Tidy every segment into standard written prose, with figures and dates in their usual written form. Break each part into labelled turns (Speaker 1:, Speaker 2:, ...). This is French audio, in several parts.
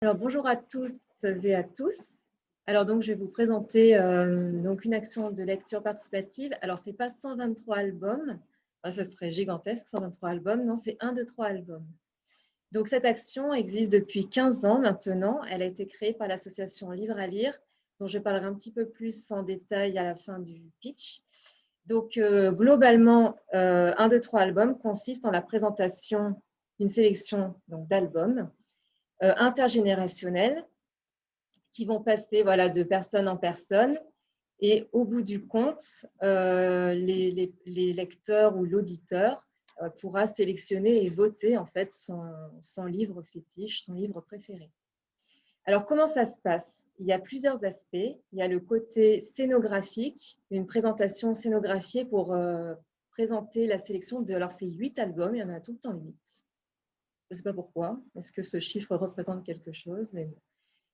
Speaker 1: Alors, bonjour à tous et à tous. Alors, donc, je vais vous présenter donc une action de lecture participative. Alors, ce n'est pas 123 albums, enfin, ce serait gigantesque, 123 albums. Non, c'est 1, 2, 3 albums. Donc, cette action existe depuis 15 ans maintenant. Elle a été créée par l'association Livre à lire, dont je parlerai un petit peu plus en détail à la fin du pitch. Donc, globalement, 1, 2, 3 albums consiste en la présentation d'une sélection d'albums intergénérationnels qui vont passer de personne en personne. Et au bout du compte, les lecteurs ou l'auditeur pourra sélectionner et voter en fait son livre fétiche, son livre préféré. Alors, comment ça se passe? Il y a plusieurs aspects. Il y a le côté scénographique, une présentation scénographiée pour présenter la sélection de… Alors, c'est 8 albums, il y en a tout le temps 8. Je ne sais pas pourquoi. Est-ce que ce chiffre représente quelque chose? Mais bon.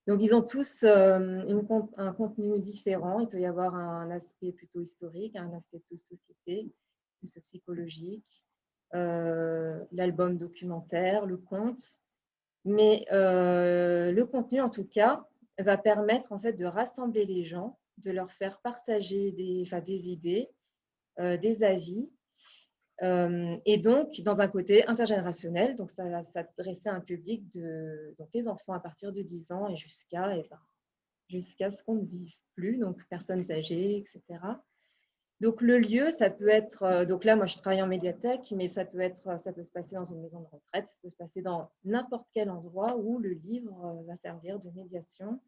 Speaker 1: Donc, ils ont tous un contenu différent. Il peut y avoir un aspect plutôt historique, un aspect plus société, plus psychologique, l'album documentaire, le conte. Mais le contenu, en tout cas, va permettre en fait de rassembler les gens, de leur faire partager des idées, des avis, et donc dans un côté intergénérationnel. Donc, ça va s'adresser à un public donc les enfants à partir de 10 ans et jusqu'à ce qu'on ne vive plus, donc personnes âgées, etc. Donc, le lieu, ça peut être… donc là, moi, je travaille en médiathèque, mais ça peut se passer dans une maison de retraite, ça peut se passer dans n'importe quel endroit où le livre va servir de médiation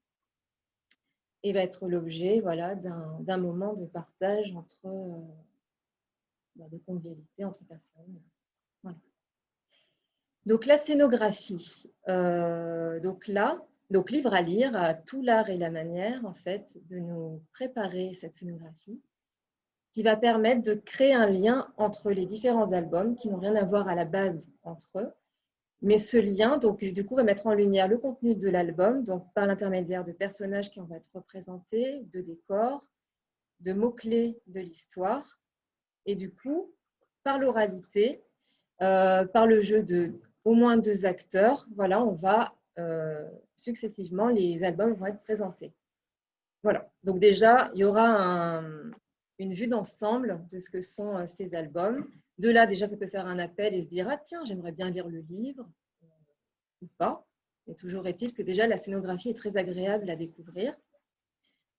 Speaker 1: et va être l'objet d'un moment de partage de convivialité entre personnes. Voilà. Donc, la scénographie. Donc, Livre à lire a tout l'art et la manière, en fait, de nous préparer cette scénographie qui va permettre de créer un lien entre les différents albums qui n'ont rien à voir à la base entre eux. Mais ce lien, donc, du coup, va mettre en lumière le contenu de l'album, donc par l'intermédiaire de personnages qui vont être représentés, de décors, de mots-clés de l'histoire. Et du coup, par l'oralité, par le jeu de au moins 2 acteurs, voilà, on va successivement, les albums vont être présentés. Voilà, donc déjà, il y aura une vue d'ensemble de ce que sont ces albums. De là, déjà, ça peut faire un appel et se dire « Ah tiens, j'aimerais bien lire le livre » ou pas. Mais toujours est-il que déjà, la scénographie est très agréable à découvrir.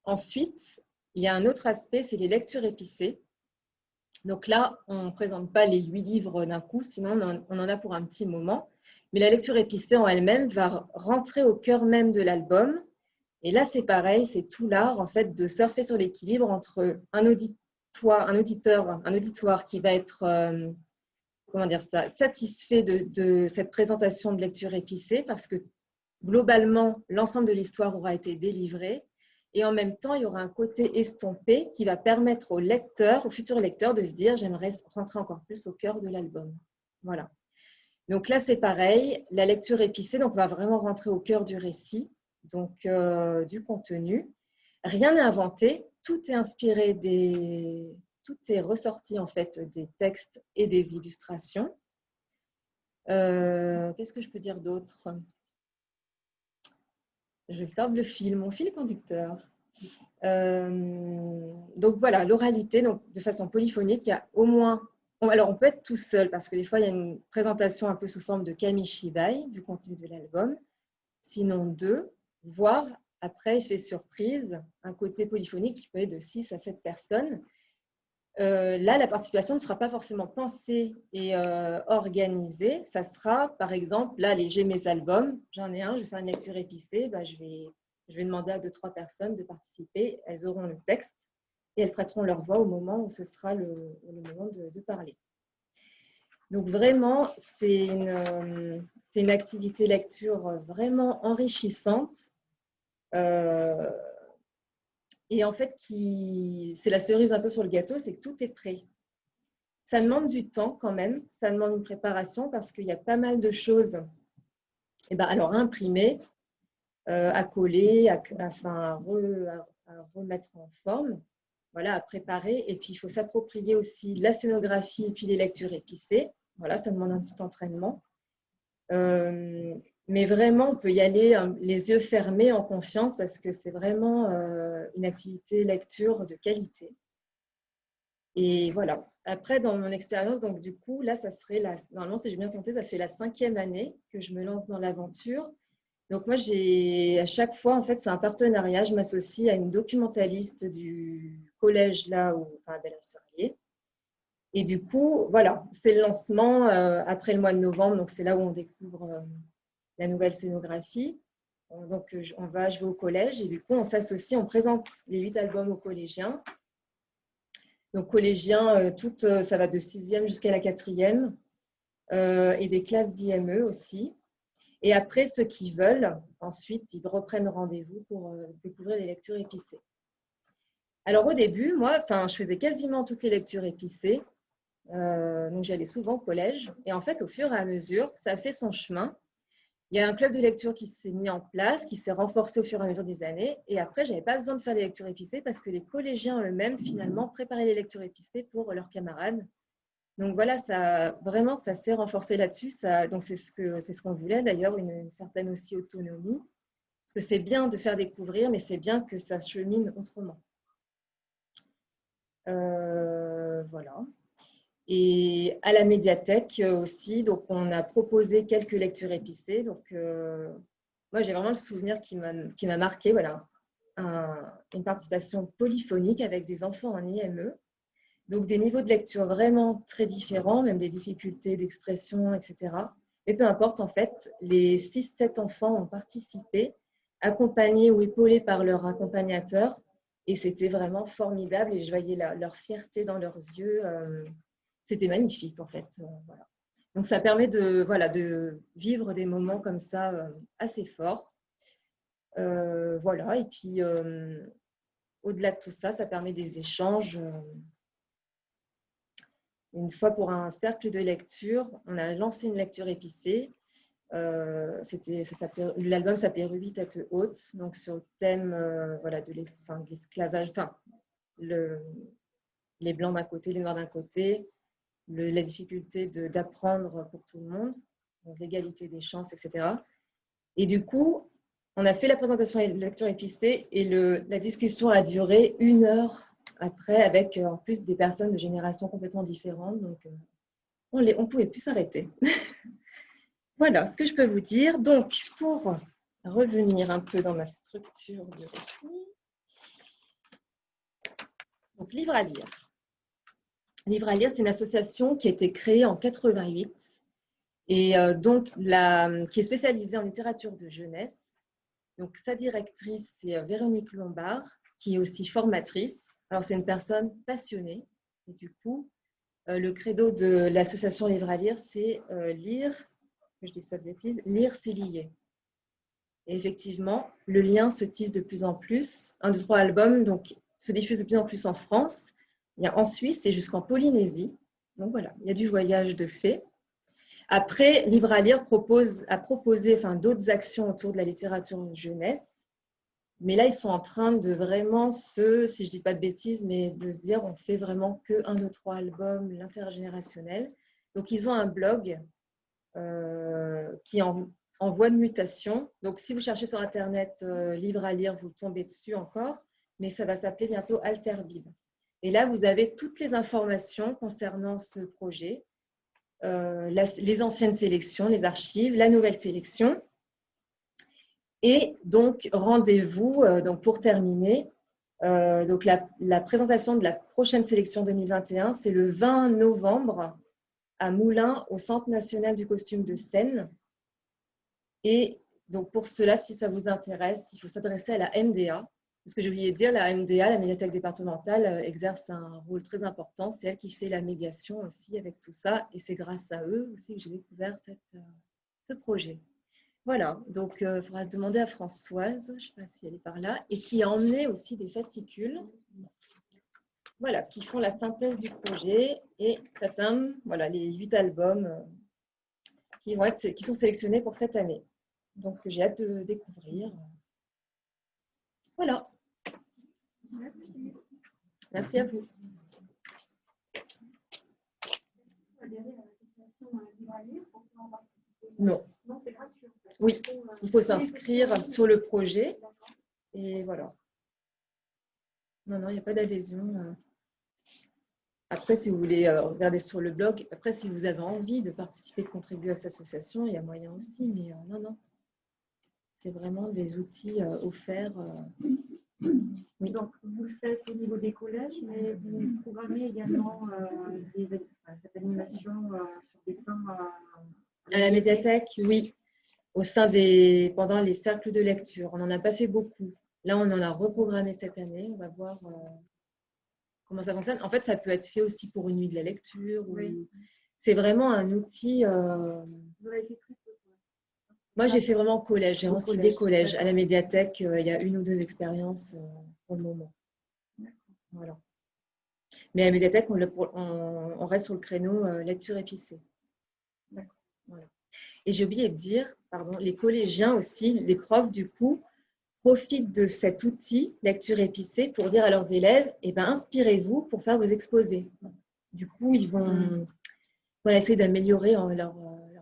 Speaker 1: Ensuite, il y a un autre aspect, c'est les lectures épicées. Donc là, on ne présente pas les 8 livres d'un coup, sinon on en a pour un petit moment. Mais la lecture épicée en elle-même va rentrer au cœur même de l'album. Et là, c'est pareil, c'est tout l'art en fait de surfer sur l'équilibre entre un auditoire qui va être satisfait de cette présentation de lecture épicée parce que globalement, l'ensemble de l'histoire aura été délivré. Et en même temps, il y aura un côté estompé qui va permettre au lecteur, au futur lecteur, de se dire « j'aimerais rentrer encore plus au cœur de l'album ». Voilà. Donc là, c'est pareil. La lecture épicée va vraiment rentrer au cœur du récit, donc du contenu. Rien n'est inventé. Tout est inspiré tout est ressorti en fait des textes et des illustrations. Qu'est-ce que je peux dire d'autre ? Je vais perdre mon fil conducteur. Donc voilà, l'oralité, de façon polyphonique, il y a au moins… Alors, on peut être tout seul parce que des fois, il y a une présentation un peu sous forme de kamishibai du contenu de l'album. Sinon, 2, voire après, effet surprise, un côté polyphonique qui peut être de 6 à 7 personnes. Là, la participation ne sera pas forcément pensée et organisée. Ça sera, par exemple, là, j'ai mes albums, j'en ai un, je vais faire une lecture épicée, je vais demander à 2-3 personnes de participer. Elles auront le texte et elles prêteront leur voix au moment où ce sera le moment de parler. Donc, vraiment, c'est une activité lecture vraiment enrichissante. Et en fait, c'est la cerise un peu sur le gâteau, c'est que tout est prêt. Ça demande du temps quand même, ça demande une préparation parce qu'il y a pas mal de choses alors à imprimer, à coller, à remettre en forme, voilà, à préparer. Et puis, il faut s'approprier aussi la scénographie et puis les lectures épicées. Voilà, ça demande un petit entraînement. Mais vraiment, on peut y aller les yeux fermés en confiance parce que c'est vraiment une activité lecture de qualité. Et voilà. Après, dans mon expérience, donc du coup, là, ça serait normalement, si j'ai bien compté, ça fait la 5e année que je me lance dans l'aventure. Donc moi, à chaque fois, en fait, c'est un partenariat. Je m'associe à une documentaliste du collège là où, enfin, à Belle-Serlier. Et du coup, voilà, c'est le lancement après le mois de novembre. Donc c'est là où on découvre la nouvelle scénographie. Donc je vais au collège et du coup, on s'associe, on présente les 8 albums aux collégiens. Donc collégiens, ça va de 6e jusqu'à la 4e et des classes d'IME aussi. Et après, ceux qui veulent, ensuite, ils reprennent rendez-vous pour découvrir les lectures épicées. Alors au début, moi, je faisais quasiment toutes les lectures épicées. Donc j'allais souvent au collège. Et en fait, au fur et à mesure, ça a fait son chemin. Il y a un club de lecture qui s'est mis en place, qui s'est renforcé au fur et à mesure des années. Et après, je n'avais pas besoin de faire les lectures épicées parce que les collégiens eux-mêmes, finalement, préparaient les lectures épicées pour leurs camarades. Donc voilà, ça s'est renforcé là-dessus. Donc c'est ce qu'on voulait d'ailleurs, une certaine aussi autonomie. Parce que c'est bien de faire découvrir, mais c'est bien que ça chemine autrement. Voilà. Et à la médiathèque aussi, donc on a proposé quelques lectures épicées. Donc moi, j'ai vraiment le souvenir qui m'a marqué, voilà, une participation polyphonique avec des enfants en IME. Donc, des niveaux de lecture vraiment très différents, même des difficultés d'expression, etc. Mais peu importe, en fait, les 6-7 enfants ont participé, accompagnés ou épaulés par leur accompagnateur. Et c'était vraiment formidable et je voyais leur fierté dans leurs yeux. C'était magnifique, en fait. Voilà. Donc, ça permet de vivre des moments comme ça assez forts. Voilà. Et puis, au-delà de tout ça, ça permet des échanges. Une fois, pour un cercle de lecture, on a lancé une lecture épicée. L'album s'appelait Ruby tête haute, donc sur le thème de l'esclavage, les blancs d'un côté, les noirs d'un côté, la difficulté d'apprendre pour tout le monde, l'égalité des chances, etc. Et du coup, on a fait la présentation de la lecture épicée et la discussion a duré 1 heure après, avec en plus des personnes de générations complètement différentes. Donc, on ne pouvait plus s'arrêter. Voilà ce que je peux vous dire. Donc, pour revenir un peu dans ma structure de récit. Donc, Livre à lire. Livre à lire, c'est une association qui a été créée en 88 et qui est spécialisée en littérature de jeunesse. Donc, sa directrice, c'est Véronique Lombard, qui est aussi formatrice. Alors, c'est une personne passionnée. Et du coup, le credo de l'association Livre à lire, c'est lire, que je ne dise pas de bêtises, lire, c'est lier. Et effectivement, le lien se tisse de plus en plus. 1, 2, 3 albums se diffusent de plus en plus en France. Il y a en Suisse et jusqu'en Polynésie. Donc voilà, il y a du voyage de fait. Après, Livre à lire a proposé d'autres actions autour de la littérature de jeunesse. Mais là, ils sont en train de vraiment si je ne dis pas de bêtises, mais de se dire on fait vraiment que 1, 2, 3 albums, l'intergénérationnel. Donc, ils ont un blog qui est en voie de mutation. Donc, si vous cherchez sur Internet Livre à lire, vous tombez dessus encore, mais ça va s'appeler bientôt Alterbib. Et là, vous avez toutes les informations concernant ce projet, les anciennes sélections, les archives, la nouvelle sélection. Et donc, rendez-vous, pour terminer, donc la présentation de la prochaine sélection 2021, c'est le 20 novembre à Moulins, au Centre national du costume de scène. Et donc, pour cela, si ça vous intéresse, il faut s'adresser à la MDA. Parce que j'ai oublié de dire, la MDA, la médiathèque départementale, exerce un rôle très important. C'est elle qui fait la médiation aussi avec tout ça. Et c'est grâce à eux aussi que j'ai découvert ce projet. Voilà, donc il faudra demander à Françoise, je ne sais pas si elle est par là, et qui a emmené aussi des fascicules, voilà, qui font la synthèse du projet. Et tatam, voilà, les 8 albums qui sont sélectionnés pour cette année. Donc j'ai hâte de découvrir. Voilà.
Speaker 2: Merci.
Speaker 1: Merci à vous. Non.
Speaker 2: Non, c'est gratuit.
Speaker 1: Oui, il faut s'inscrire sur le projet. Et voilà. Non, il n'y a pas d'adhésion. Après, si vous voulez regarder sur le blog, après, si vous avez envie de participer, de contribuer à cette association, il y a moyen aussi. Mais non. C'est vraiment des outils offerts.
Speaker 2: Oui. Donc, vous le faites au niveau des collèges, mais vous programmez également cette animation sur des temps
Speaker 1: À la médiathèque, oui. Pendant les cercles de lecture. On n'en a pas fait beaucoup. Là, on en a reprogrammé cette année. On va voir comment ça fonctionne. En fait, ça peut être fait aussi pour une nuit de la lecture.
Speaker 2: Oui.
Speaker 1: C'est vraiment un outil.
Speaker 2: Vous avez fait plus de quoi?
Speaker 1: Moi, j'ai fait vraiment collège. J'ai aussi des collèges. À la médiathèque, il y a 1 ou 2 expériences pour le moment. Voilà. Mais à la médiathèque, on reste sur le créneau lecture épicée. Voilà. Et j'ai oublié de dire, pardon, les collégiens aussi, les profs du coup, profitent de cet outil lecture épicée pour dire à leurs élèves, inspirez-vous pour faire vos exposés. Du coup, ils vont essayer d'améliorer leur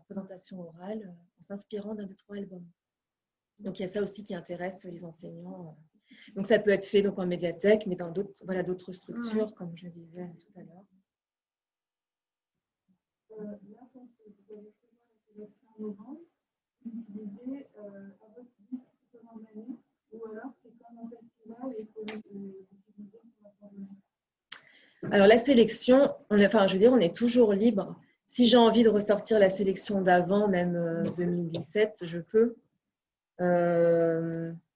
Speaker 1: présentation orale en s'inspirant d'un des 3 albums. Donc, il y a ça aussi qui intéresse les enseignants. Donc, ça peut être fait en médiathèque, mais dans d'autres structures, comme je disais tout à l'heure.
Speaker 3: Là, quand vous avez fait la sélection en novembre, vous utilisez à votre guise tout au long de l'année, ou alors c'est comme un festival et que vous utilisez sur la journée?
Speaker 1: Alors, la sélection, on est toujours libre. Si j'ai envie de ressortir la sélection d'avant, même 2017, je peux.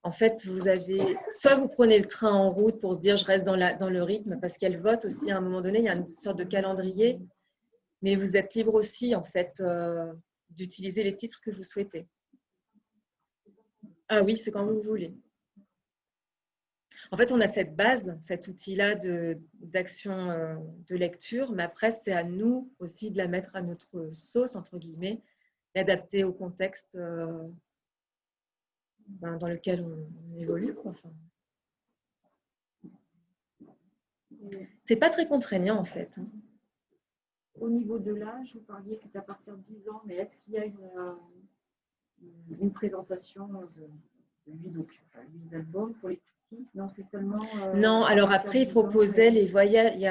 Speaker 1: En fait, soit vous prenez le train en route pour se dire je reste dans le rythme, parce qu'elle vote aussi à un moment donné, il y a une sorte de calendrier, mais vous êtes libre aussi en fait d'utiliser les titres que vous souhaitez. Ah oui, c'est quand vous voulez. En fait, on a cette base, cet outil-là d'action de lecture, mais après, c'est à nous aussi de la mettre à notre sauce, entre guillemets, l'adapter au contexte dans lequel on évolue. Enfin, c'est pas très contraignant, en fait.
Speaker 2: Au niveau de l'âge, vous parliez que c'est à partir de 10 ans, mais est-ce qu'il y a une présentation de 8 albums pour les petits? Non, c'est seulement.
Speaker 1: Non, alors après, ils proposaient les voyages. Il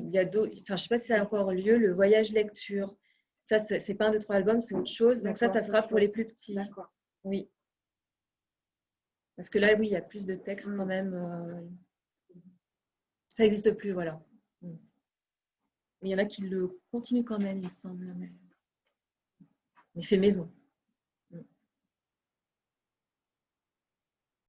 Speaker 1: y a d'autres. Enfin, je ne sais pas si ça a encore lieu, le voyage lecture. Ça, c'est pas 1, 2, 3 albums, c'est autre chose. Donc, ça sera pour les plus petits.
Speaker 2: D'accord.
Speaker 1: Oui. Parce que là, oui, il y a plus de textes quand même. Ça n'existe plus, voilà. Mais il y en a qui le continuent quand même, il semble. Mais fait maison.